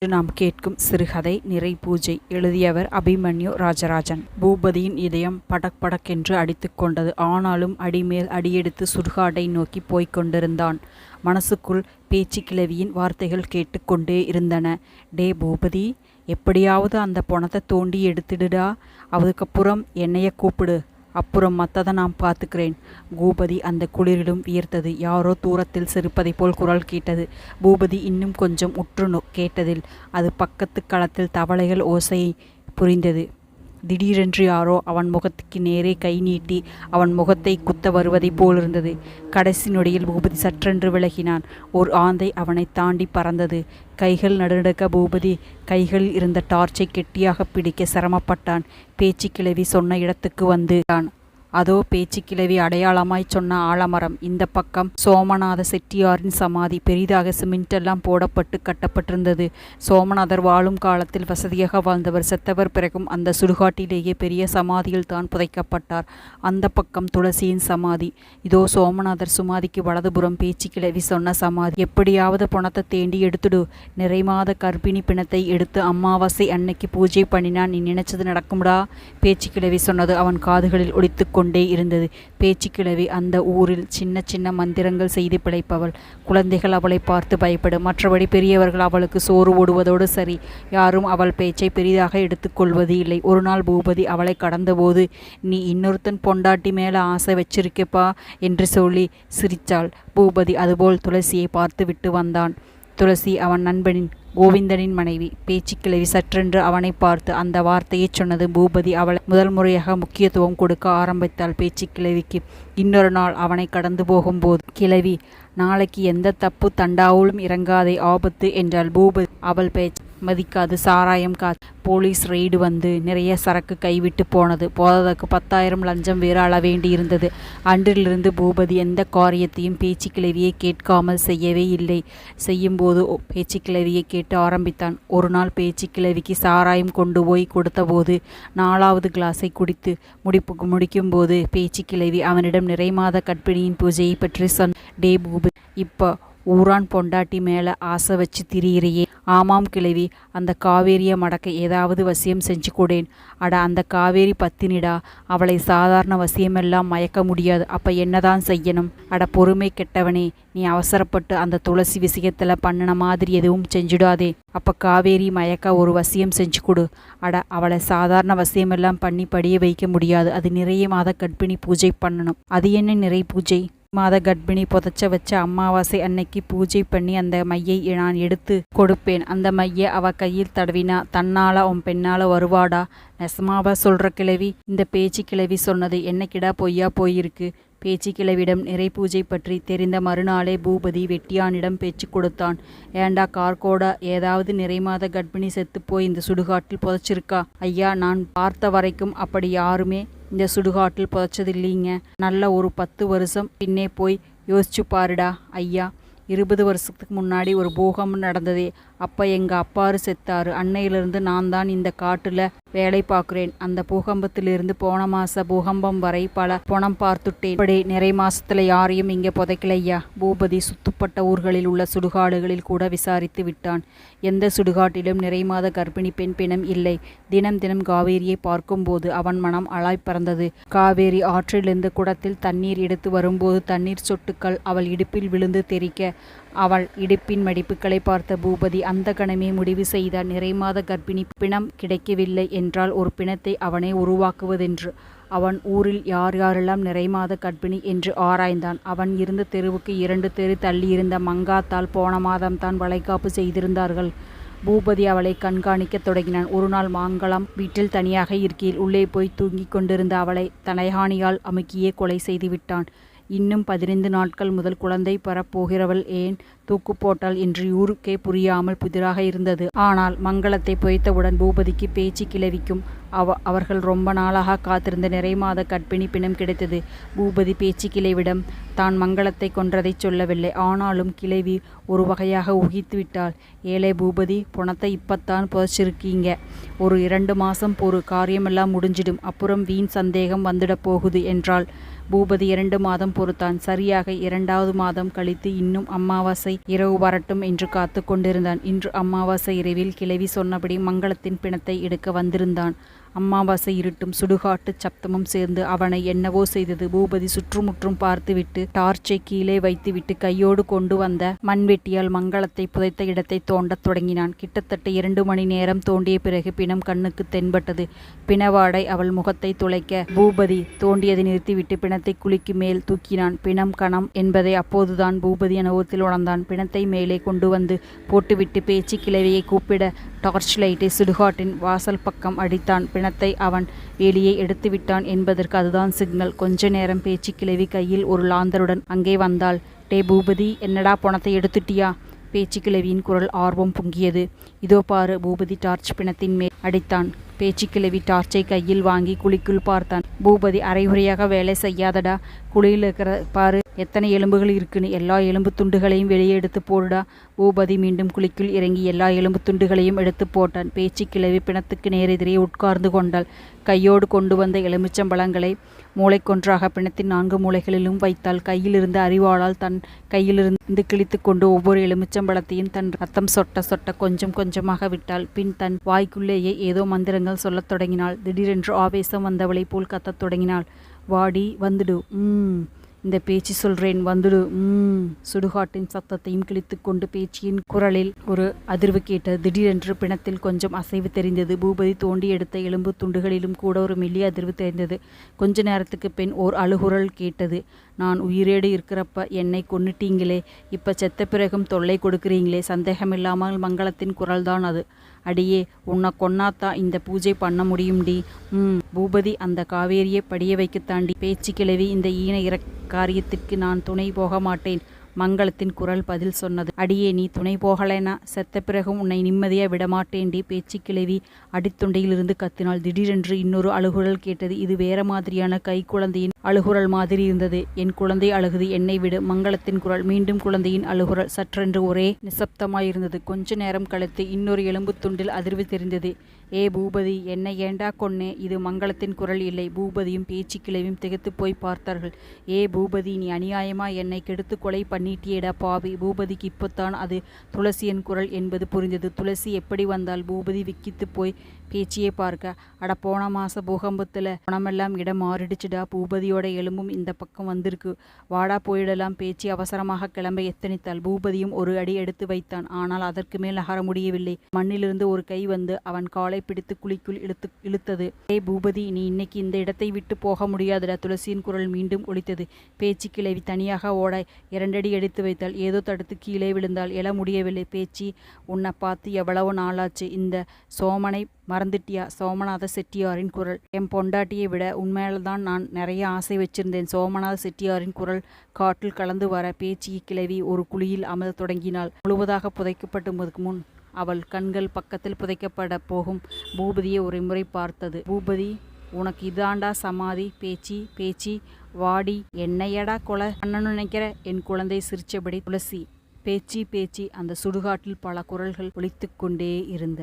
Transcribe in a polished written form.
இன்று நாம் கேட்கும் சிறுகதை நிறை பூஜை. எழுதியவர் அபிமன்யு ராஜராஜன். பூபதியின் இதயம் படக் படக்கென்று அடித்து கொண்டது. ஆனாலும் அடிமேல் அடியெடுத்து சுடுகாட்டை நோக்கி போய்க் கொண்டிருந்தான். மனசுக்குள் பேச்சு கிழவியின் வார்த்தைகள் கேட்டுக்கொண்டே இருந்தன. டே பூபதி, எப்படியாவது அந்த பொணத்தை தோண்டி எடுத்துடுடா. அதுக்கப்புறம் என்னைய கூப்பிடு. அப்புறம் மற்றதை நான் பார்த்துக்கிறேன். பூபதி அந்த குளிரிலும் வியர்த்தது. யாரோ தூரத்தில் சிரிப்பதை போல் குரல் கேட்டது. பூபதி இன்னும் கொஞ்சம் உற்று கேட்டதில் அது பக்கத்து களத்தில் தவளைகள் ஓசை புரிந்தது. திடீரென்று யாரோ அவன் முகத்துக்கு நேரே கை நீட்டி அவன் முகத்தை குத்த வருவதைப் போலிருந்தது. கடைசி நொடியில் பூபதி சற்றென்று விலகினான். ஓர் ஆந்தை அவனை தாண்டி பறந்தது. கைகள் நடுநடுக்க பூபதி கைகளில் இருந்த டார்ச்சை கெட்டியாக பிடிக்க சிரமப்பட்டான். பேச்சு கிழவி சொன்ன இடத்துக்கு வந்துட்டான். அதோ பேச்சு கிழவி அடையாளமாய் சொன்ன ஆலமரம். இந்த பக்கம் சோமநாத செட்டியாரின் சமாதி. பெரிதாக சிமெண்டெல்லாம் போடப்பட்டு கட்டப்பட்டிருந்தது. சோமநாதர் வாழும் காலத்தில் வசதியாக வாழ்ந்தவர். செத்தவர் பிறகும் அந்த சுடுகாட்டிலேயே பெரிய சமாதியில் தான் புதைக்கப்பட்டார். அந்த பக்கம் துளசியின் சமாதி. இதோ சோமநாதர் சமாதிக்கு வலதுபுறம் பேச்சு கிழவி சொன்ன சமாதி. எப்படியாவது பணத்தை தேண்டி எடுத்துடு. நிறைமாத கர்ப்பிணி பிணத்தை எடுத்து அமாவாசை அன்னைக்கு பூஜை பண்ணினா நீ நினைச்சது நடக்கும்டா. பேச்சு கிழவி சொன்னது அவன் காதுகளில் ஒலித்து கொண்டே இருந்தது. பேச்சு கிழவி அந்த ஊரில் சின்ன சின்ன மந்திரங்கள் செய்து பிழைப்பவள். குழந்தைகள் அவளை பார்த்து பயப்படும். மற்றபடி பெரியவர்கள் அவளுக்கு சோறு ஓடுவதோடு சரி. யாரும் அவள் பேச்சை பெரிதாக எடுத்துக்கொள்வது இல்லை. ஒரு நாள் பூபதி அவளை கடந்தபோது, நீ இன்னொருத்தன் பொண்டாட்டி மேலே ஆசை வச்சிருக்கப்பா என்று சொல்லி சிரித்தாள். பூபதி அதுபோல் துளசியை பார்த்து விட்டு வந்தான். துளசி அவன் நண்பனின் கோவிந்தனின் மனைவி. பேச்சு கிழவி சற்றென்று அவனை பார்த்து அந்த வார்த்தையை சொன்னது. பூபதி அவளை முதல் முறையாக முக்கியத்துவம் கொடுக்க ஆரம்பித்தாள். பேச்சு கிழவிக்கு இன்னொரு நாள் அவனை கடந்து போகும்போது, கிழவி, நாளைக்கு எந்த தப்பு தண்டாவுலும் இறங்காதே, ஆபத்து என்றாள். பூபதி அவள் பேச்சு மதிக்காது. சாராயம் போலீஸ் ரெய்டு வந்து நிறைய சரக்கு கைவிட்டு போனது. போததற்கு 10,000 லஞ்சம் வேறு அள வேண்டியிருந்தது. அன்றிலிருந்து பூபதி எந்த காரியத்தையும் பேச்சு கிழவியை கேட்காமல் செய்யவே இல்லை. செய்யும்போது பேச்சு கிழவியை கேட்டு ஆரம்பித்தான். ஒரு நாள் பேச்சு கிழவிக்கு சாராயம் கொண்டு போய் கொடுத்தபோது 4வது கிளாஸை குடித்து முடிக்கும்போது பேச்சு கிழவி அவனிடம் நிறைமாத கர்ப்பிணியின் பூஜையை பற்றி சொன்ன. டே பூபதி, இப்போ ஊரான் பொண்டாட்டி மேலே ஆசை வச்சு திரியிறையே. ஆமாம் கிழவி, அந்த காவேரியை மடக்க ஏதாவது வசியம் செஞ்சு கொடேன். அட, அந்த காவேரி பத்தினிடா. அவளை சாதாரண வசியமெல்லாம் மயக்க முடியாது. அப்போ என்னதான் செய்யணும்? அட பொறுமை கெட்டவனே, நீ அவசரப்பட்டு அந்த துளசி விஷயத்தில் பண்ணின மாதிரி எதுவும் செஞ்சுடாதே. அப்போ காவேரி மயக்க ஒரு வசியம் செஞ்சு கொடு. அட, அவளை சாதாரண வசியமெல்லாம் பண்ணி படிய வைக்க முடியாது. அது நிறைய மாத கர்ப்பிணி பூஜை பண்ணணும். அது என்ன நிறை பூஜை? மாத கர்ப்பிணி புதைச்ச வச்ச அமாவாசை அன்னைக்கு பூஜை பண்ணி அந்த மையை நான் எடுத்து கொடுப்பேன். அந்த மையை அவ கையில் தடவினா தன்னால உன் பெண்ணால வருவாடா. நெசமாவா சொல்ற கிழவி? இந்த பேச்சு கிழவி சொன்னது என்னைக்கிடா பொய்யா போயிருக்கு. பேச்சு கிழவிடம் நிறை பூஜை பற்றி தெரிந்த மறுநாளே பூபதி வெட்டியானிடம் பேச்சு கொடுத்தான். ஏண்டா கார்கோடா, ஏதாவது நிறைமாத கர்ப்பிணி செத்து போய் இந்த சுடுகாட்டில் புதைச்சிருக்கா? ஐயா, நான் பார்த்த வரைக்கும் அப்படி யாருமே இந்த சுடுகாட்டில் புதைச்சதில்லைங்க. நல்ல ஒரு 10 வருஷம் பின்னே போய் யோசிச்சு பாருடா ஐயா. 20 வருஷத்துக்கு முன்னாடி ஒரு பூகம்பம் நடந்ததே. அப்போ எங்கள் அப்பாரு செத்தாரு. அன்னையிலிருந்து நான் தான் இந்த காட்டில் வேலை பார்க்குறேன். அந்த பூகம்பத்திலிருந்து போன மாத பூகம்பம் வரை பல பணம் பார்த்துட்டேன். இப்படி நிறை மாசத்துல யாரையும் இங்கே புதைக்கலையா. பூபதி சுத்துப்பட்ட ஊர்களில் உள்ள சுடுகாடுகளில் கூட விசாரித்து விட்டான். எந்த சுடுகாட்டிலும் நிறைமாத கர்ப்பிணி பெண் பிணம் இல்லை. தினம் தினம் காவேரியை பார்க்கும்போது அவன் மனம் அலாய் பறந்தது. காவேரி ஆற்றிலிருந்து குடத்தில் தண்ணீர் எடுத்து வரும்போது தண்ணீர் சொட்டுக்கள் அவள் இடுப்பில் விழுந்து தெறிக்க அவள் இடுப்பின் மடிப்புகளை பார்த்த பூபதி அந்த கணமே முடிவு செய்தார். நிறைமாத கர்ப்பிணி பிணம் கிடைக்கவில்லை என்றால் ஒரு பிணத்தை அவனே உருவாக்குவதென்று. அவன் ஊரில் யார் யாரெல்லாம் நிறைமாத கர்ப்பிணி என்று ஆராய்ந்தான். அவன் இருந்த தெருவுக்கு 2 தெரு தள்ளியிருந்த மங்காத்தால் போன மாதம்தான் வளைகாப்பு செய்திருந்தார்கள். பூபதி அவளை கண்காணிக்க தொடங்கினான். ஒரு நாள் மாங்கலம் வீட்டில் தனியாக இருக்கையில் உள்ளே போய் தூங்கிக் கொண்டிருந்த அவளை தலைகாணியால் அமுக்கியே கொலை செய்து விட்டான். இன்னும் 15 நாட்கள் முதல் குழந்தை பெறப்போகிறவள் ஏன் தூக்கு போட்டாள் என்று ஊருக்கே புரியாமல் புதிராக இருந்தது. ஆனால் மங்களத்தை புதைத்தவுடன் பூபதிக்கு பேச்சு கிழவிக்கும் அவர்கள் ரொம்ப நாளாக காத்திருந்த நிறைமாத கர்ப்பிணி பிணம் கிடைத்தது. பூபதி பேச்சு கிழவிடம் தான் மங்களத்தை கொன்றதை சொல்லவில்லை. ஆனாலும் கிழவி ஒரு வகையாக ஊகித்து விட்டாள். ஏழை பூபதி, பணத்தை இப்பத்தான் புதைச்சிருக்கீங்க. ஒரு 2 மாதம் பொறு, காரியமெல்லாம் முடிஞ்சிடும். அப்புறம் வீண் சந்தேகம் வந்துட போகுது என்றாள். பூபதி 2 மாதம் பொறுத்தான். சரியாக 2வது மாதம் கழித்து இன்னும் அமாவாசை இரவு வரட்டும் என்று காத்து கொண்டிருந்தான். இன்று அமாவாசை இரவில் கிழவி சொன்னபடி மங்களத்தின் பிணத்தை எடுக்க வந்திருந்தான். அமாவாசை இருட்டும் சுடுகாட்டு சப்தமும் சேர்ந்து அவனை என்னவோ செய்தது. பூபதி சுற்றுமுற்றும் பார்த்துவிட்டு டார்ச்சை கீழே வைத்துவிட்டு கையோடு கொண்டு வந்த மண்வெட்டியால் மங்களத்தை புதைத்த இடத்தை தோண்டத் தொடங்கினான். கிட்டத்தட்ட 2 மணி நேரம் தோண்டிய பிறகு பிணம் கண்ணுக்கு தென்பட்டது. பிணவாடை அவள் முகத்தை துளைக்க பூபதி தோண்டியதை நிறுத்திவிட்டு பிணத்தை குழிக்கு மேல் தூக்கினான். பிணம் கணம் என்பதை அப்போதுதான் பூபதி அனுபவத்தில் உணர்ந்தான். பிணத்தை மேலே கொண்டு வந்து போட்டுவிட்டு பேச்சு கிழவியை கூப்பிட டார்ச் லைட்டை சுடுகாட்டின் வாசல் பக்கம் அடித்தான். பிணத்தை அவன் வெளியே எடுத்து விட்டான் என்பதற்கு அதுதான் சிக்னல். கொஞ்ச நேரம் பேச்சு கிழவி கையில் ஒரு லாந்தருடன் அங்கே வந்தாள். டே பூபதி, என்னடா பணத்தை எடுத்துட்டியா? பேச்சு கிழவியின் குரல் ஆர்வம் பொங்கியது. இதோ பாரு. பூபதி டார்ச் பிணத்தின் மேல் அடித்தான். பேச்சு கிழவி டார்ச்சை கையில் வாங்கி குழிக்குள் பார்த்தான். பூபதி அரைகுறையாக வேலை செய்யாதடா, குழியில் இருக்கிற பாரு எத்தனை எலும்புகள் இருக்குன்னு. எல்லா எலும்பு துண்டுகளையும் வெளியே எடுத்து போடுடா. பூபதி மீண்டும் குழிக்குள் இறங்கி எல்லா எலும்பு துண்டுகளையும் எடுத்து போட்டான். பேச்சு கிழவி பிணத்துக்கு நேரெதிரே உட்கார்ந்து கொண்டாள். கையோடு கொண்டு வந்த எலுமிச்சம்பழங்களை மூளைக்கொன்றாக பிணத்தின் 4 மூலைகளிலும் வைத்தாள். கையிலிருந்து அரிவாளால் தன் கையிலிருந்து கிழித்து கொண்டு ஒவ்வொரு எலுமிச்சம்பழத்தையும் தன் ரத்தம் சொட்ட சொட்ட கொஞ்சம் கொஞ்சமாக விட்டாள். பின் தன் வாய்க்குள்ளேயே ஏதோ மந்திரங்கள் சொல்லத் தொடங்கினாள். திடீரென்று ஆவேசம் வந்தவளை போல் கத்தத் தொடங்கினாள். வாடி, வந்துடு, இந்த பேச்சு சொல்றேன், வந்துடு. சுடுகாட்டின் சத்தத்தையும் கிழித்து கொண்டு பேச்சியின் குரலில் ஒரு அதிர்வு கேட்டது. திடீரென்று பிணத்தில் கொஞ்சம் அசைவு தெரிந்தது. பூபதி தோண்டி எடுத்த எலும்பு துண்டுகளிலும் கூட ஒரு மெல்லிய அதிர்வு தெரிந்தது. கொஞ்ச நேரத்துக்கு பின் ஓர் அழுகுரல் கேட்டது. நான் உயிரோடு இருக்கிறப்ப என்னை கொன்னுட்டீங்களே, இப்ப செத்த பிறகும் தொல்லை கொடுக்குறீங்களே. சந்தேகமில்லாமல் மங்களத்தின் குரல்தான் அது. அடியே, உன்னை கொன்னாத்தான் இந்த பூஜை பண்ண முடியும்டி. பூபதி, அந்த காவேரியை படிய வைக்கத்தாண்டி. பேச்சு கிழவி, இந்த ஈன காரியத்திற்கு நான் துணை போக மாட்டேன். மங்களத்தின் குரல் பதில் சொன்னது. அடியே, நீ துணை போகலைனா செத்த பிறகும் உன்னை நிம்மதியா விடமாட்டேண்டி. பேச்சு கிழவி அடித்தொண்டையிலிருந்து கத்தினாள். திடீரென்று இன்னொரு அழுகுரல் கேட்டது. இது வேற மாதிரியான கை குழந்தையின் அழுகுரல் மாதிரி இருந்தது. என் குழந்தை அழுகுது, என்னை விடு. மங்களத்தின் குரல். மீண்டும் குழந்தையின் அழுகுரல். சற்றென்று ஒரே நிசப்தமாயிருந்தது. கொஞ்ச நேரம் கழித்து இன்னொரு எலும்பு துண்டில் அதிர்வு தெரிந்தது. ஏ பூபதி, என்னை ஏண்டா கொன்னே? இது மங்களத்தின் குரல் இல்லை. பூபதியும் பேச்சு கிழவியும் திகைத்து போய் பார்த்தார்கள். ஏ பூபதி, நீ அநியாயமா என்னை கெடுத்து கொலை பண்ணிட்டியேடா பாவி. பூபதிக்கு இப்போத்தான் அது துளசியின் குரல் என்பது புரிந்தது. துளசி எப்படி வந்தால்? பூபதி விக்கித்து போய் பேச்சியை பார்க்க, அட போன மாச பூகம்பத்தில் பணமெல்லாம் இடம் மாறிடுச்சுடா. பூபதியோட எலும்பும் இந்த பக்கம் வந்திருக்கு. வாடா போயிடலாம். பேச்சு அவசரமாக கிளம்ப எத்தனித்தாள். பூபதியும் ஒரு அடி எடுத்து வைத்தான். ஆனால் அதற்கு மேல் நகர முடியவில்லை. மண்ணிலிருந்து ஒரு கை வந்து அவன் காலை பிடித்து குழிக்குள் இழுத்தது. ஏ பூபதி, நீ இன்னைக்கு இந்த இடத்தை விட்டு போக முடியாதுடா. துளசியின் குரல் மீண்டும் ஒலித்தது. பேச்சு கிழவி தனியாக ஓட 2 அடி எடுத்து வைத்தாள். ஏதோ தடுத்து கீழே விழுந்தாள். எழ முடியவில்லை. பேச்சு, உன்னை பார்த்து எவ்வளவு நாளாச்சு? இந்த சோமனை மறந்துட்டியா? சோமநாத செட்டியாரின் குரல். என் பொண்டாட்டியை விட உண்மையில்தான் நான் நிறைய ஆசை வச்சிருந்தேன். சோமநாத செட்டியாரின் குரல் காற்றில் கலந்து வர பேச்சு கிழவி ஒரு குழியில் அமர தொடங்கினாள். முழுவதாக புதைக்கப்பட்டதுக்கு முன் அவள் கண்கள் பக்கத்தில் புதைக்கப்பட போகும் பூபதியை ஒரு முறை பார்த்தது. பூபதி, உனக்கு இதாண்டா சமாதி. பேச்சி வாடி, என்னையடா கொலை பண்ணணும்னு நினைக்கிற? என் குழந்தை சிரிச்சபடி. துளசி. பேச்சி அந்த சுடுகாட்டில் பல குரல்கள் ஒலித்து கொண்டே இருந்தது.